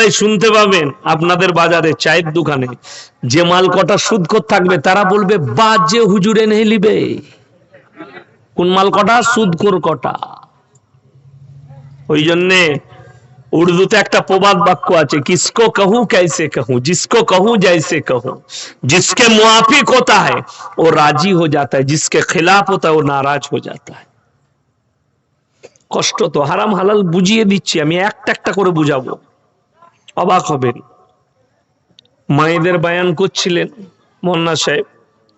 জায়গায় শুনতে পাবেন আপনাদের বাজারে চায়ের দোকানে যে মাল কটা সুদখোর থাকবে তারা বলবে বাজে হুজুরে নেই লিবে। কোন মাল কটা? সুদখোর কটা। ওই জন্যে উর্দুতে একটা প্রবাদ বাক্য আছে, কিসকো कहूं कैसे कहूं, जिसको कहूं जैसे कहूं, जिसके मुआफिक होता है वो राजी हो जाता है, जिसके खिलाफ होता है वो नाराज हो जाता है। কষ্ট তো। হারাম হালাল বুঝিয়ে দিচ্ছি, আমি একটা একটা করে বুঝাবো, অবাক হবেন। মায়েদের বায়ান করছিলেন মোল্লা সাহেব,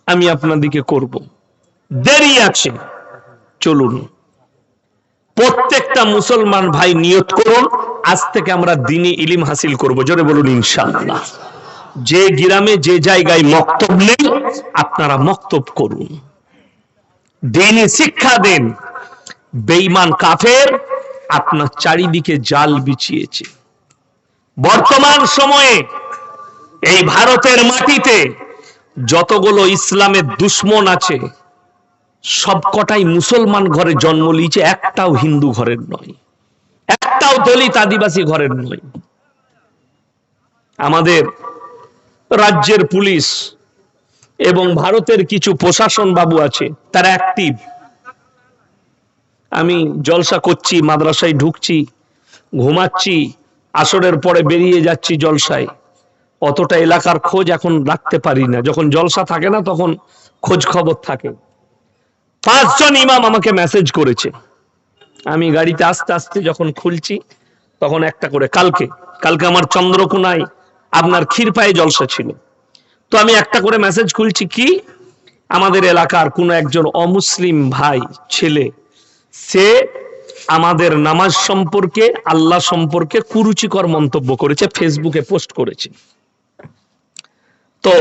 আমি আপনাদিকে করব, দেরি আছে, চলুন। প্রত্যেকটা মুসলমান ভাই নিয়ত করুন, আজ থেকে আমরা দ্বীনি ইলম হাসিল করব। জোরে বলুন ইনশাআল্লাহ। যে গ্রামে যে জায়গায় মক্তব নেই আপনারা মক্তব করুন, দ্বীনি শিক্ষা দেন। বেঈমান কাফের আপনার চারিদিকে জাল বিছিয়েছে। বর্তমান সময়ে এই ভারতের মাটিতে যতগুলো ইসলামের দুশ্মন আছে সবকটাই মুসলমান ঘরে জন্ম নিয়েছে, একটাও হিন্দু ঘরের নয়, একটাও দলিত আদিবাসী ঘরের নয়। আমাদের রাজ্যের পুলিশ এবং ভারতের কিছু প্রশাসন বাবু আছে, তারা অ্যাক্টিভ। আমি জলসা করছি, মাদ্রাসায় ঢুকছি, ঘুমাচ্ছি, আসরের পরে বেরিয়ে যাচ্ছি জলসায়, অতটা এলাকার খোঁজ এখন রাখতে পারি না। যখন জলসা থাকে না তখন খোঁজ খবর থাকে। 5 জন ইমাম আমাকে মেসেজ করেছে। আমি গাড়িতে আস্তে আস্তে যখন খুলছি তখন একটা করে, কালকে আমার চন্দ্রকোনায় আপনার ক্ষীরপায়ে জলসা ছিল, তো আমি একটা করে মেসেজ খুলছি, কি আমাদের এলাকার কোন একজন অমুসলিম ভাই ছেলে, সে আমাদের নামাজ সম্পর্কে, আল্লাহ সম্পর্কে কুরুচিকর মন্তব্য করেছে, ফেসবুকে পোস্ট করেছে। তো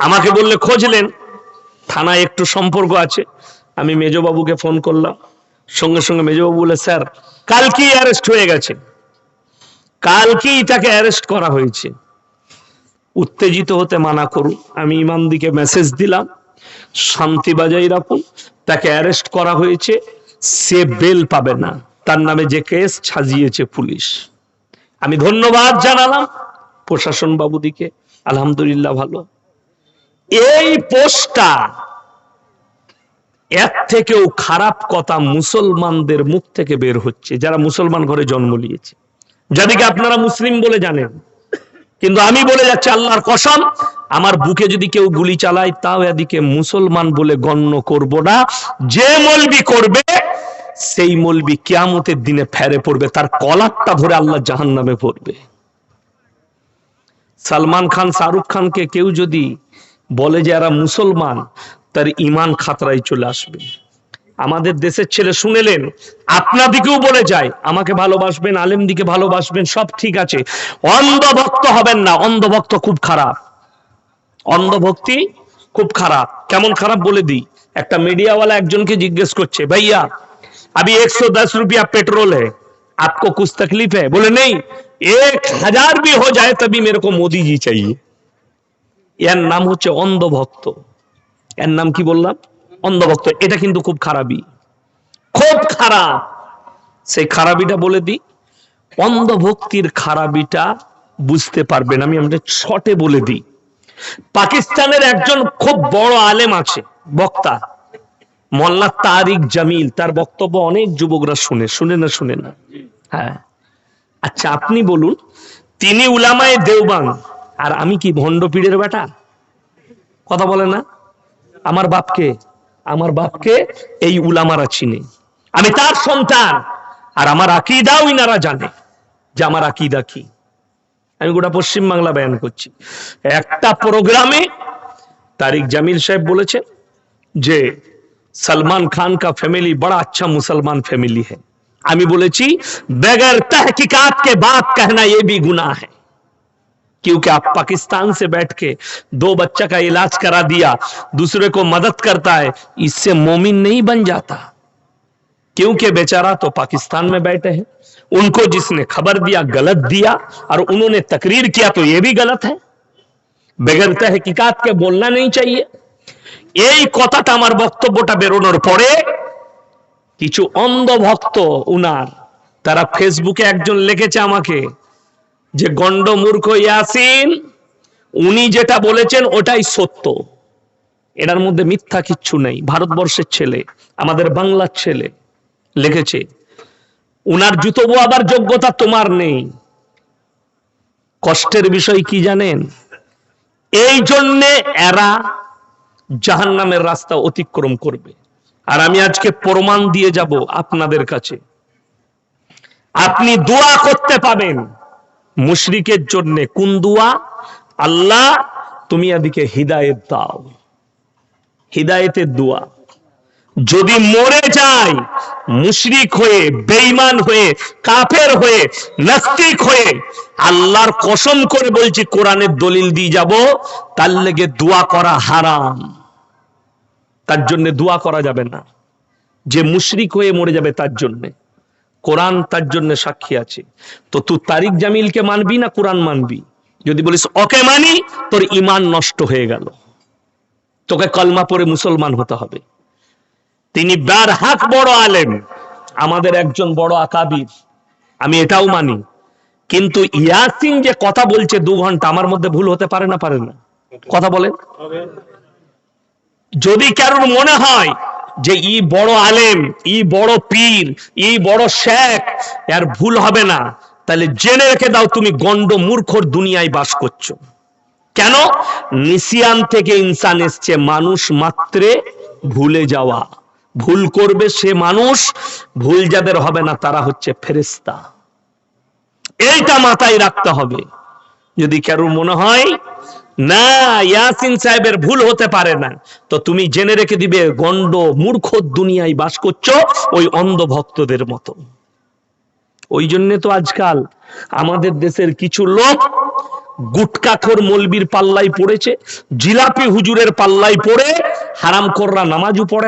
আমাকে বললে খোঁজলেন, থানায় একটু সম্পর্ক আছে, আমি মেজবাবুকে ফোন করলাম, সঙ্গে সঙ্গে মেজবাবু বলে, স্যার কালকেই অ্যারেস্ট হয়ে গেছে, কালকেই তাকে অ্যারেস্ট করা হয়েছে। উত্তেজিত হতে মানা করুন। আমি ইমামদিকে মেসেজ দিলাম, শান্তি বজায় রাখুন, তাকে অ্যারেস্ট করা হয়েছে, সে বেল পাবে না, তার নামে যে কেস সাজিয়েছে পুলিশ। আমি ধন্যবাদ জানালাম প্রশাসন বাবুদিকে, আলহামদুলিল্লাহ ভালো। এই পোস্টটা, এর থেকেও খারাপ কথা মুসলমানদের মুখ থেকে বের হচ্ছে, যারা মুসলমান ঘরে জন্ম নিয়েছে, যাদেরকে আপনারা মুসলিম বলে জানেন। কিন্তু আমি বলে যাচ্ছি আল্লাহর কসম, আমার বুকে যদি কেউ গুলি চালায় তাও এদিকে মুসলমান বলে গণ্য করব না। যে মৌলবি করবে সেই মৌলবি কিয়ামতের দিনে ফেরে পড়বে, তার কলারটা ধরে আল্লাহ জাহান্নামে পড়বে। সালমান খান, শাহরুখ খানকে কেউ যদি বলে যে এরা মুসলমান, তার ঈমান খাতরায় চলে আসবে। আমাদের দেশের ছেলে শুনেলেন, আপনাদিকেও বলে যায় আমাকে ভালোবাসবেন, আলেম দিকে ভালোবাসবেন, সব ঠিক আছে, অন্ধভক্ত হবেন না। অন্ধভক্ত খুব খারাপ, অন্ধভক্তি খুব খারাপ। কেমন খারাপ বলে দিই। একটা মিডিয়াওয়ালা একজনকে জিজ্ঞেস করছে, ভাইয়া अभी 110 रुपया पेट्रोल है, आपको कुछ तकलीफ है? बोले नहीं, 1000 भी हो जाए तभी मेरे को मोदी जी चाहिए। এর নাম হচ্ছে অন্ধভক্ত। এর নাম কি বললাম? অন্ধভক্ত। এটা কিন্তু খুব খারাপই, খুব খারাপ। সেই খারাপিটা বলে দিই, অন্ধভক্তির খারাপিটা বুঝতে পারবেন, আমি আমাদের শর্টে বলে দিই। পাকিস্তানের একজন খুব বড় আলেম আছে, বক্তা, মোল্লা তারিক জামিল, তার বক্তব্য অনেক যুবকরা শুনে না। হ্যাঁ, আচ্ছা আপনি বলুন, তিনি উলামায়ে দেওবন্দ আর আমি কি ভণ্ড পীরের বেটা? কথা বলে না। আমার বাপকে এই উলামারা চিনে, আমি তার সন্তান, আর আমার আকীদাও ইনারা জানে যে আমার আকীদা কি। আমি গোটা পশ্চিম বাংলা বয়ান করছি। একটা প্রোগ্রামে তারিক জামিল সাহেব বলেছেন যে सलमान खान का फैमिली बड़ा अच्छा मुसलमान फैमिली है। আমি বলেছি बगैर तहकीकात के बात कहना ये भी गुनाह है, क्योंकि आप पाकिस्तान से बैठ के 2 बच्चा का इलाज करा दिया, दूसरे को मदद करता है, इससे मोमिन नहीं बन जाता। क्योंकि बेचारा तो पाकिस्तान में बैठे हैं, उनको जिसने खबर दिया गलत दिया और उन्होंने तकरीर किया तो ये भी गलत है। बगैर तहकीकात के बोलना नहीं चाहिए। এই কথাটা, আমার বক্তব্যটা বেরোনোর পরে কিছু অন্ধভক্ত উনার, তারা ফেসবুকে একজন লিখেছে আমাকে, যে গন্ড মূর্খ ইয়াসিন উনি যেটা বলেছেন ওটাই সত্য, এটার মধ্যে মিথ্যা কিচ্ছু নেই। ভারতবর্ষের ছেলে, আমাদের বাংলার ছেলে লিখেছে। উনার জুতো বোয়াবার যোগ্যতা তোমার নেই। কষ্টের বিষয় কি জানেন? এই জন্যে এরা জাহান্নামের রাস্তা অতিক্রম করবে। আর আমি আজকে প্রমাণ দিয়ে যাব আপনাদের কাছে। আপনি দোয়া করতে পাবেন মুশরিকের জন্য। কোন দোয়া? আল্লাহ তুমি এদিকে হিদায়েত দাও, হিদায়েতের দোয়া। যদি মরে যায় মুশরিক হয়ে, বেঈমান হয়ে, কাফের হয়ে, নাস্তিক হয়ে, আল্লাহর কসম করে বলছি, কোরআনের দলিল দিয়ে যাব, তার লেগে দোয়া করা হারাম। তার জন্য দোয়া করা যাবে না। যে মুশরিক হয়ে মরে যাবে তার জন্য কোরআন তার জন্য সাক্ষী আছে। তো তুই তারিক জামিলকে মানবি না কোরআন মানবি? যদি বলিস ওকে মানি, তোর ঈমান নষ্ট হয়ে গেল। তোকে কলমা পড়ে মুসলমান হতে হবে। তিনি বারহাক বড় আলেম, আমাদের একজন বড় আকাবির, আমি এটাও মানি। কিন্তু ইয়াসিন যে কথা বলছে 2 ঘন্টা, আমার মধ্যে ভুল হতে পারে না? পারে না? কথা বলেন। যদি কারোর মনে হয় যে ই বড় আলেম, ই বড় পীর, ই বড় শেখ, এর ভুল হবে না, তাহলে জেনে রেখে দাও তুমি গন্ড মূর্খর দুনিয়ায় বাস করছো। কেন? নিসিয়ান থেকে ইনসান এসছে, মানুষ মাত্রে ভুলে যাওয়া। ভুল করবে সে মানুষ, ভুল যাদের হবে না তারা হচ্ছে ফেরেশতা। এইটা মাথায় রাখতে হবে। যদি কারোর মনে হয় না ইয়াসিন সাহেবের ভুল হতে পারে না, তো তুমি জেনে রেখে দিবে গন্ড মূর্খ দুনিয়ায় বাস করছো ওই অন্ধ ভক্তদের মতো। ওই জন্য তো আজকাল আমাদের দেশের কিছু লোক গুটকাখোর মৌলবীর পাল্লাই পড়েছে, জিলাপি হুজুরের পাল্লাই পড়ে হারামখোররা নামাজও পড়ে না।